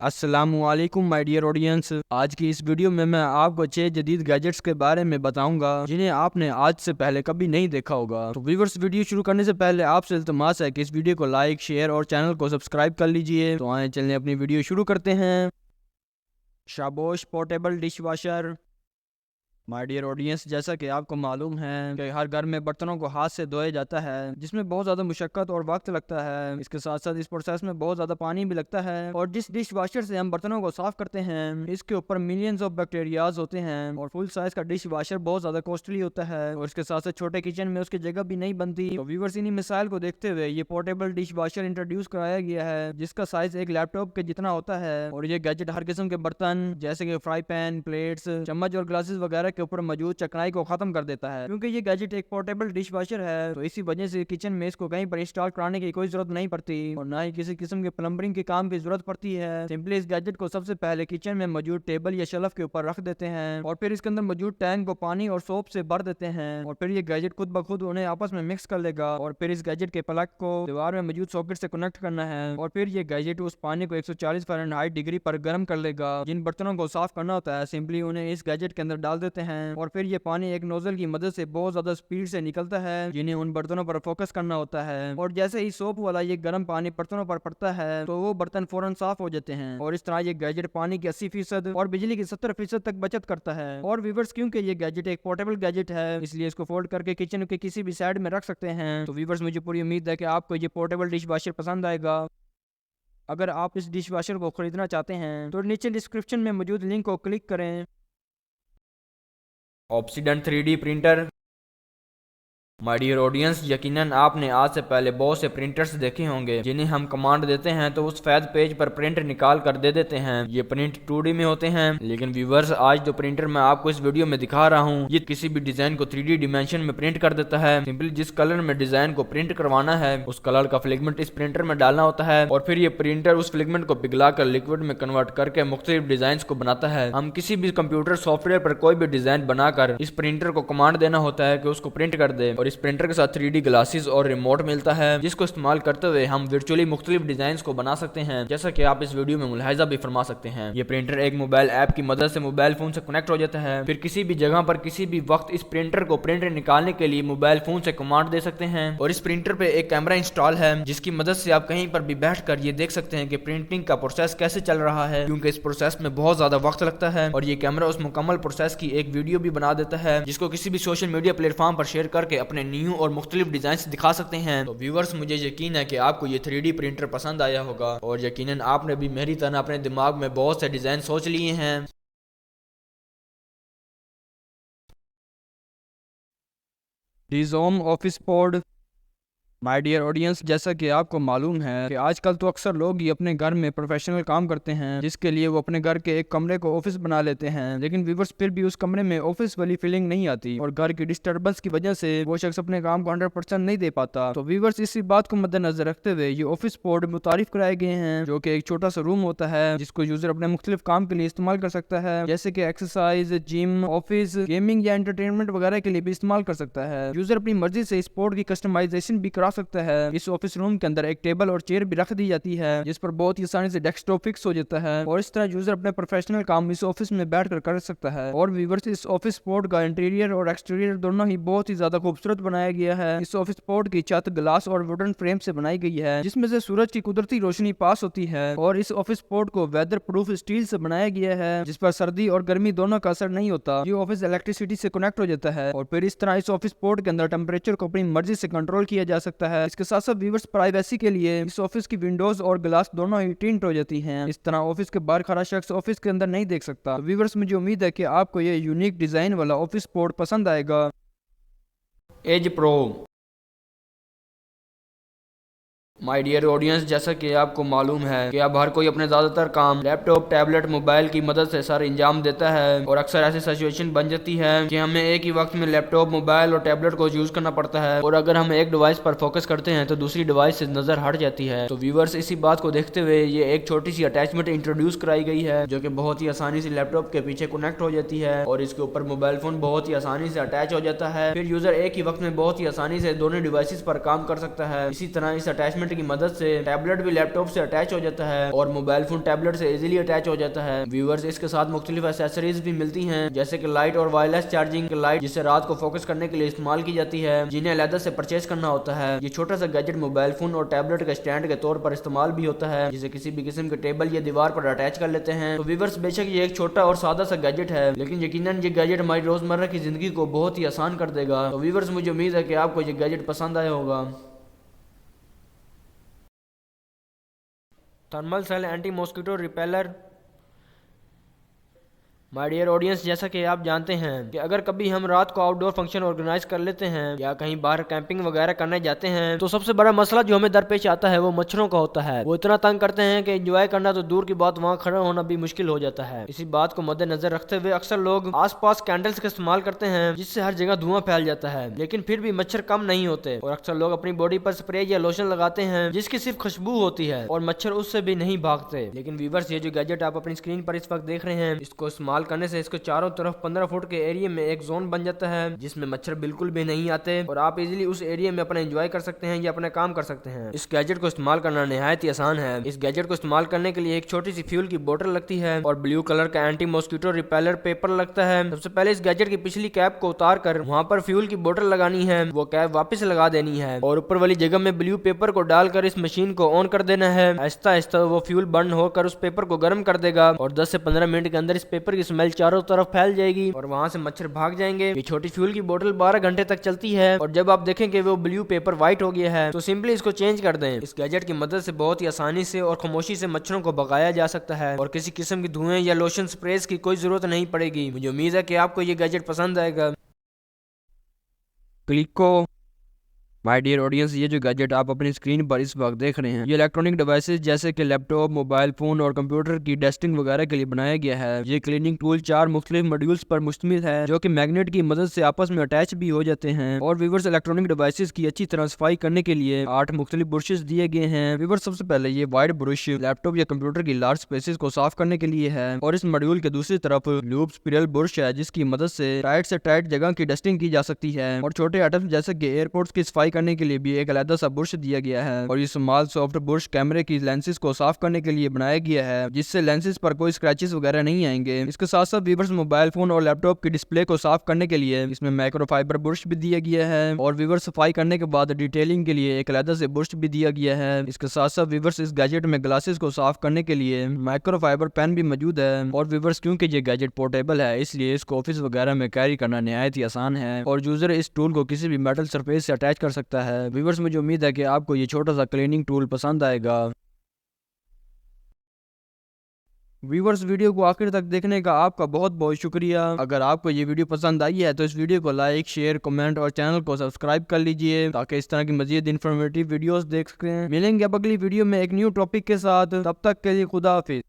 अस्सलामुअलैकुम my dear audience. आज की इस वीडियो में मैं आपको 6 जदीद गैजेट्स के बारे में बताऊंगा जिन्हें आपने आज से पहले कभी नहीं देखा होगा। तो व्यूअर्स, वीडियो शुरू करने से पहले आपसे इल्तिमास है कि इस वीडियो को लाइक, शेयर और चैनल को सब्सक्राइब कर लीजिए। तो आए चलने अपनी वीडियो शुरू करते हैं। शाबोश portable dish washer. My dear audience, जैसा कि आपको मालूम है कि हर घर में बर्तनों को हाथ से धोया जाता है, जिसमें बहुत ज़्यादा मुशक्क़त और वक्त लगता है। इसके साथ साथ इस प्रोसेस में बहुत ज़्यादा पानी भी लगता है। और जिस डिश वाशर से हम बर्तनों को साफ करते हैं, इसके ऊपर मिलियंस ऑफ बैक्टीरियाज होते हैं और फुल साइज का डिश वाशर बहुत ज़्यादा कॉस्टली होता है। और इसके साथ साथ छोटे किचन में उसकी जगह भी नहीं बनती। तो व्यूअर्स, इन्हीं मिसाइल को देखते हुए ये पोर्टेबल डिश वाशर इंट्रोड्यूस कराया गया है, जिसका साइज एक लैपटॉप के जितना होता है। और ये गैजेट हर किस्म के बर्तन जैसे कि फ्राई पैन, प्लेट्स, चम्मच और ग्लासेस वगैरह के ऊपर मौजूद चकनाई को खत्म कर देता है। क्योंकि ये गैजेट एक पोर्टेबल डिश वॉशर है, तो इसी वजह से किचन में इसको कहीं पर इंस्टॉल कराने की कोई जरूरत नहीं पड़ती और ना ही किसी किस्म के प्लम्बरिंग के काम की जरूरत पड़ती है। सिंपली इस गैजेट को सबसे पहले किचन में मौजूद टेबल या शेल्फ के ऊपर रख देते हैं और फिर इसके अंदर मौजूद टैंक को पानी और सोप से भर देते हैं और फिर ये गैजेट खुद ब खुद उन्हें आपस में मिक्स कर लेगा। और फिर इस गैजेट के प्लग को दीवार में मौजूद सॉकेट से कनेक्ट करना है और फिर ये गैजेट उस पानी को 140 फ़ारेनहाइट डिग्री पर गर्म कर लेगा। जिन बर्तनों को साफ करना होता है, सिंपली उन्हें इस गैजेट के अंदर डाल देते हैं और फिर ये पानी एक नोजल की मदद से बहुत ज्यादा स्पीड से निकलता है, जिन्हें उन बर्तनों पर फोकस करना होता है। और जैसे ही सोप वाला ये गर्म पानी बर्तनों पर पड़ता है, तो वो बर्तन फौरन साफ हो जाते हैं। और इस तरह ये गैजेट पानी की 80% और बिजली की 70% तक बचत करता है। और व्यूवर्स, क्योंकि ये गैजेट एक पोर्टेबल गैजेट है, इसलिए इसको फोल्ड करके किचन के किसी भी साइड में रख सकते हैं। तो व्यूवर्स, मुझे पूरी उम्मीद है कि आपको ये पोर्टेबल डिश वॉशर पसंद आएगा। अगर आप इस डिश वॉशर को खरीदना चाहते हैं तो नीचे डिस्क्रिप्शन में मौजूद लिंक को क्लिक करें। ऑब्सीडेंट 3D printer. My dear audience, यकीनन आपने आज से पहले बहुत से प्रिंटर्स देखे होंगे जिन्हें हम कमांड देते हैं तो उस फैद पेज पर प्रिंट निकाल कर दे देते हैं। ये प्रिंट 2D में होते हैं, लेकिन व्यूवर्स, आज जो प्रिंटर मैं आपको इस वीडियो में दिखा रहा हूँ, ये किसी भी डिजाइन को 3D डिमेंशन में प्रिंट कर देता है। सिंपली जिस कलर में डिजाइन को प्रिंट करवाना है, उस कलर का फिगमेंट इस प्रिंटर में डालना होता है और फिर ये प्रिंटर उस फिगमेंट को पिघला कर लिक्विड में कन्वर्ट करके मुख्तलिफ डिजाइन को बनाता है। हम किसी भी कंप्यूटर सॉफ्टवेयर पर कोई भी डिजाइन बनाकर इस प्रिंटर को कमांड देना होता है कि उसको प्रिंट कर दे। और इस प्रिंटर के साथ 3D ग्लासेस और रिमोट मिलता है, जिसको इस्तेमाल करते हुए हम वर्चुअली मुख्तलिफ डिजाइन को बना सकते हैं, जैसा कि आप इस वीडियो में मुलाहिजा भी फरमा सकते हैं। ये प्रिंटर एक मोबाइल ऐप की मदद से मोबाइल फोन से कनेक्ट हो जाता है। फिर किसी भी जगह पर किसी भी वक्त इस प्रिंटर को प्रिंट निकालने के लिए मोबाइल फोन से कमांड दे सकते हैं। और इस प्रिंटर पे एक कैमरा इंस्टॉल है, जिसकी मदद से आप कहीं पर भी बैठकर ये देख सकते हैं कि प्रिंटिंग का प्रोसेस कैसे चल रहा है, क्योंकि इस प्रोसेस में बहुत ज्यादा वक्त लगता है। और ये कैमरा उस मुकम्मल प्रोसेस की एक वीडियो भी बना देता है, जिसको किसी भी सोशल मीडिया प्लेटफॉर्म पर शेयर करके अपने न्यू और मुख्तलिफ डिजाइन दिखा सकते हैं। तो व्यूवर्स, मुझे यकीन है कि आपको ये 3D प्रिंटर पसंद आया होगा और यकीनन आपने भी मेरी तरह अपने दिमाग में बहुत से डिजाइन सोच लिए हैं। डिज़ोम ऑफिस पोर्ड। माय डियर ऑडियंस, जैसा कि आपको मालूम है कि आजकल तो अक्सर लोग ही अपने घर में प्रोफेशनल काम करते हैं, जिसके लिए वो अपने घर के एक कमरे को ऑफिस बना लेते हैं। लेकिन व्यूअर्स, फिर भी उस कमरे में ऑफिस वाली फीलिंग नहीं आती और घर की डिस्टर्बेंस की वजह से वो शख्स अपने काम को 100% नहीं दे पाता। तो व्यूअर्स, इसी बात को मद्देनजर रखते हुए ये ऑफिस पोर्ट मुतारिफ कराए गए हैं, जो कि एक छोटा सा रूम होता है जिसको यूजर अपने मुख्तलिफ काम के लिए इस्तेमाल कर सकता है, जैसे कि एक्सरसाइज, जिम, ऑफिस, गेमिंग या एंटरटेनमेंट वगैरह के लिए भी इस्तेमाल कर सकता है। यूजर अपनी मर्जी से इस पोर्ट की कस्टमाइजेशन भी करा सकता है। इस ऑफिस रूम के अंदर एक टेबल और चेयर भी रख दी जाती है, जिस पर बहुत ही आसानी से डेस्कटॉप फिक्स हो जाता है और इस तरह यूजर अपने प्रोफेशनल काम इस ऑफिस में बैठकर कर सकता है। और व्यूअर्स, इस ऑफिस पोर्ट का इंटीरियर और एक्सटीरियर दोनों ही बहुत ही ज्यादा खूबसूरत बनाया गया है। इस ऑफिस पोर्ट की छत ग्लास और वुडन फ्रेम से बनाई गई है, जिसमें से सूरज की कुदरती रोशनी पास होती है। और इस ऑफिस पोर्ट को वेदर प्रूफ स्टील से बनाया गया है, जिस पर सर्दी और गर्मी दोनों का असर नहीं होता। ये ऑफिस इलेक्ट्रिसिटी से कनेक्ट हो जाता है और फिर इस तरह इस ऑफिस पोर्ट के अंदर टेम्परेचर को अपनी मर्जी से कंट्रोल किया जा सकता है। इसके साथ साथ व्यूअर्स, प्राइवेसी के लिए इस ऑफिस की विंडोज और ग्लास दोनों ही टिंट हो जाती हैं। इस तरह ऑफिस के बाहर खड़ा शख्स ऑफिस के अंदर नहीं देख सकता। व्यूअर्स, मुझे उम्मीद है कि आपको ये यूनिक डिजाइन वाला ऑफिस पोर्ट पसंद आएगा। Edge pro. My dear audience, जैसा कि आपको मालूम है कि अब हर कोई अपने ज़्यादातर काम लैपटॉप, टैबलेट, मोबाइल की मदद से सर अंजाम देता है और अक्सर ऐसी सिचुएशन बन जाती है कि हमें एक ही वक्त में लैपटॉप, मोबाइल और टैबलेट को यूज़ करना पड़ता है और अगर हम एक डिवाइस पर फोकस करते हैं तो दूसरी डिवाइस से नज़र हट जाती है। तो व्यूवर्स, इसी बात को देखते हुए ये एक छोटी सी अटैचमेंट इंट्रोड्यूस कराई गई है, जो कि बहुत ही आसानी से लैपटॉप के पीछे कनेक्ट हो जाती है और इसके ऊपर मोबाइल फोन बहुत ही आसानी से अटैच हो जाता है। फिर यूज़र एक ही वक्त में बहुत ही आसानी से दोनों डिवाइसेस पर काम कर सकता है। इसी तरह इस अटैचमेंट गैजेट की मदद से टैबलेट भी लैपटॉप से अटैच हो जाता है और मोबाइल फोन टैबलेट से इजीली अटैच हो जाता है। व्यूअर्स, इसके साथ मुख्तलिफ एक्सेसरीज भी मिलती हैं, जैसे कि लाइट और वायरलेस चार्जिंग लाइट, जिसे रात को फोकस करने के लिए इस्तेमाल की जाती है, जिन्हें अलग से परचेज करना होता है। ये छोटा सा गैजेट मोबाइल फोन और टैबलेट के स्टैंड के तौर पर इस्तेमाल भी होता है, जिसे किसी भी किस्म के टेबल या दीवार पर अटैच कर लेते हैं। तो व्यूअर्स, बेशक ये एक छोटा और सादा सा गैजेट है, लेकिन यकीनन ये गैजेट हमारी रोजमर्रा की जिंदगी को बहुत ही आसान कर देगा। तो व्यूअर्स, मुझे उम्मीद है कि आपको ये गैजेट पसंद आया होगा। Thermal cell anti mosquito repeller. My dear audience, जैसा कि आप जानते हैं कि अगर कभी हम रात को आउटडोर फंक्शन ऑर्गेनाइज कर लेते हैं या कहीं बाहर कैंपिंग वगैरह करने जाते हैं, तो सबसे बड़ा मसला जो हमें दरपेश आता है वो मच्छरों का होता है। वो इतना तंग करते हैं कि एंजॉय करना तो दूर की बात, वहाँ खड़ा होना भी मुश्किल हो जाता है। इसी बात को मद्देनजर रखते हुए अक्सर लोग आसपास कैंडल्स का इस्तेमाल करते हैं, जिससे हर जगह धुआं फैल जाता है, लेकिन फिर भी मच्छर कम नहीं होते। और अक्सर लोग अपनी बॉडी पर स्प्रे या लोशन लगाते हैं जिसकी सिर्फ खुशबू होती है और मच्छर उससे भी नहीं भागते। लेकिन व्यूअर्स, ये जो गैजेट आप अपनी स्क्रीन पर इस वक्त देख रहे हैं, इसको इस्तेमाल करने से इसको चारों तरफ 15 फुट के एरिया में एक जोन बन जाता है, जिसमें मच्छर बिल्कुल भी नहीं आते और आप इजीली उस एरिया में अपना एंजॉय कर सकते हैं या अपना काम कर सकते हैं। इस गैजेट को इस्तेमाल करना निहायत ही आसान है। इस गैजेट को इस्तेमाल करने के लिए एक छोटी सी फ्यूल की बोतल लगती है और ब्लू कलर का एंटी मॉस्किटो रिपेलर पेपर लगता है। सबसे पहले इस गैजेट की पिछली कैप को उतार कर वहाँ पर फ्यूल की बोतल लगानी है, वो कैप वापस लगा देनी है और ऊपर वाली जगह में ब्लू पेपर को डालकर इस मशीन को ऑन कर देना है। आहिस्ता आहिस्ता वो फ्यूल बर्न होकर उस पेपर को गर्म कर देगा और 10 से 15 मिनट के अंदर इस पेपर की स्मेल चारों तरफ फैल जाएगी और वहां से मच्छर भाग जाएंगे। ये छोटी फ्यूल की बोतल 12 घंटे तक चलती है और जब आप देखें कि वो ब्लू पेपर व्हाइट हो गया है तो सिंपली इसको चेंज कर दें। इस गैजेट की मदद से बहुत ही आसानी से और खामोशी से मच्छरों को भगाया जा सकता है और किसी किस्म की धुएं या लोशन स्प्रेज की कोई जरूरत नहीं पड़ेगी। मुझे उम्मीद है कि आपको ये गैजेट पसंद आएगा। क्लिको। माय डियर ऑडियंस, ये जो गैजेट आप अपनी स्क्रीन पर इस वक्त देख रहे हैं, ये इलेक्ट्रॉनिक डिवाइसेस जैसे कि लैपटॉप, मोबाइल फोन और कंप्यूटर की टेस्टिंग वगैरह के लिए बनाया गया है। ये क्लीनिंग टूल 4 मुख्तलिफ मॉड्यूल्स पर मुश्तमिल है, जो कि मैग्नेट की मदद से आपस में अटैच भी हो जाते हैं। और व्यूअर्स, इलेक्ट्रॉनिक डिवाइसेस की अच्छी तरह सफाई करने के लिए 8 मुख्तलिफ ब्रशेस दिए गए हैं। व्यूअर्स, सबसे पहले ये वाइड ब्रश लैपटॉप या कंप्यूटर की लार्ज स्पेसेस को साफ करने के लिए है और इस मॉड्यूल के दूसरी तरफ लूप स्पिरल ब्रश है, जिसकी मदद से टाइट से टाइट जगह की डस्टिंग की जा सकती है। और छोटे आइटम्स जैसे कि एयरपोर्ट्स की सफाई करने के लिए भी एक अलग सा बुरश दिया गया है। और ये स्मॉल सॉफ्ट बुरश कैमरे की लेंसेज को साफ करने के लिए बनाया गया है, जिससे लेंसेज पर कोई स्क्रैचेस वगैरह नहीं आएंगे। इसके साथ साथ व्यूअर्स, मोबाइल फोन और लैपटॉप की डिस्प्ले को साफ करने के लिए इसमें माइक्रोफाइबर बुरश भी दिया गया है और व्यूअर्स, सफाई करने के बाद डिटेलिंग के लिए एक अलग से बुरश भी दिया गया है। इसके साथ साथ व्यूअर्स, इस गैजेट में ग्लासेस को साफ करने के लिए माइक्रोफाइबर पेन भी मौजूद है। और व्यूअर्स, क्योंकि ये गैजेट पोर्टेबल है, इसलिए इसको ऑफिस वगैरह में कैरी करना निहायत ही आसान है और यूजर इस टूल को किसी भी मेटल सरफेस से अटैच कर सकता है। व्यूअर्स, मुझे उम्मीद है कि आपको ये छोटा सा क्लीनिंग टूल पसंद आएगा। व्यूअर्स, वीडियो को आखिर तक देखने का आपका बहुत बहुत शुक्रिया। अगर आपको ये वीडियो पसंद आई है तो इस वीडियो को लाइक, शेयर, कमेंट और चैनल को सब्सक्राइब कर लीजिए, ताकि इस तरह की मजीद इन्फॉर्मेटिव वीडियोस देख सकें। मिलेंगे अब अगली वीडियो में एक न्यू टॉपिक के साथ। तब तक के लिए खुदा हाफिज।